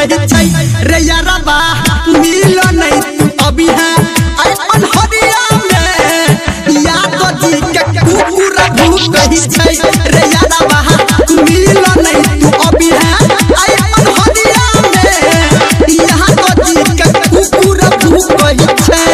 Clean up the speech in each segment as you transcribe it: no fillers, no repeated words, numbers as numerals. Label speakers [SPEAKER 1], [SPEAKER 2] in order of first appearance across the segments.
[SPEAKER 1] कही छै रे यारबा मिलो नहीं तू अभी है अपन हरिया में याद जी के कुकुर भूख कही छै रे यारबा मिलो नहीं तू अभी है अपन हरिया में याद जी के कुकुर भूख कही छै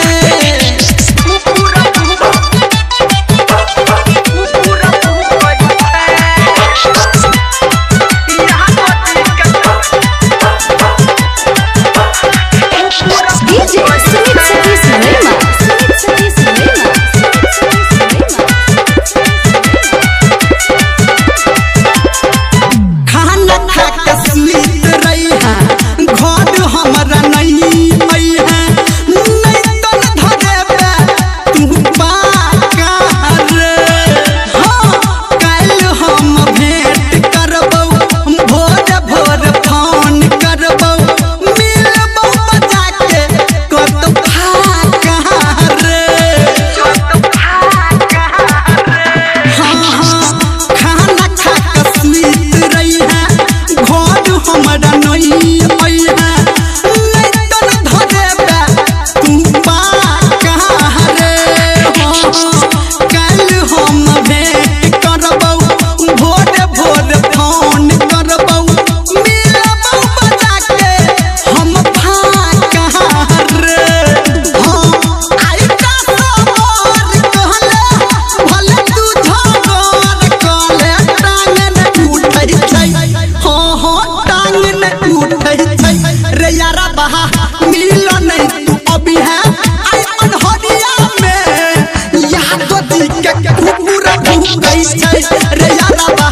[SPEAKER 1] मिलो नहीं तू अभी है अपन हरिया में याद जी के कुकुर भूख गई छै रे यारबा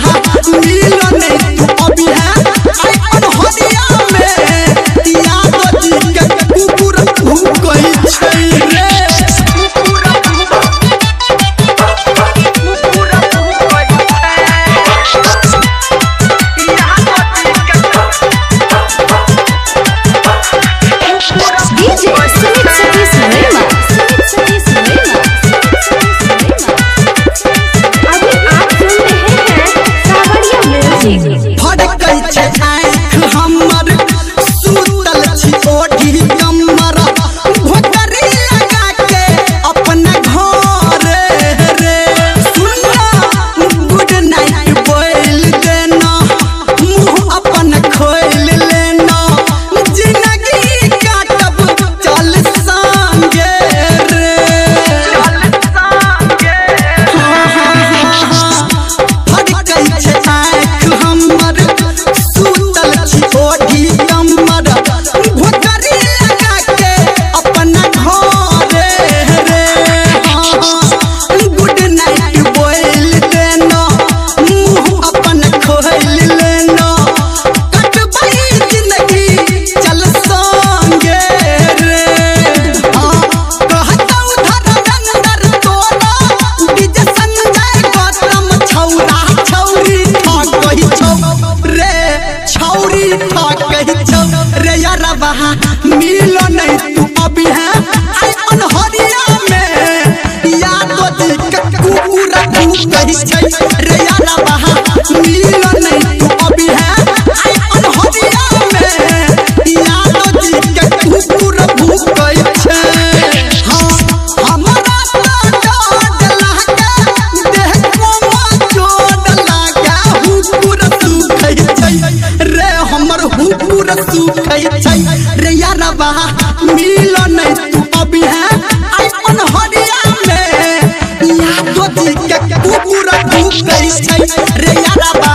[SPEAKER 1] मिलो नहीं तू अभी है अपन हरिया में याद जी के कुकुर भूख गई छै रे मिलो नहीं तू अभी है अपन हरिया में याद जी के कुकुर भूख गई छै रे यारबा मिलो नहीं तू अभी है अपन हरिया में याद जी के कुकुर भूख गई छै हमरा तो लागे देह को जोड़ लागे हुकुर सुखै छै रे हमर हुकुर सुखै छै रे यारबा मिलो नहीं तू अभी है अपन हरिया में याद जी के कुकुर भूख गई छै रे यारबा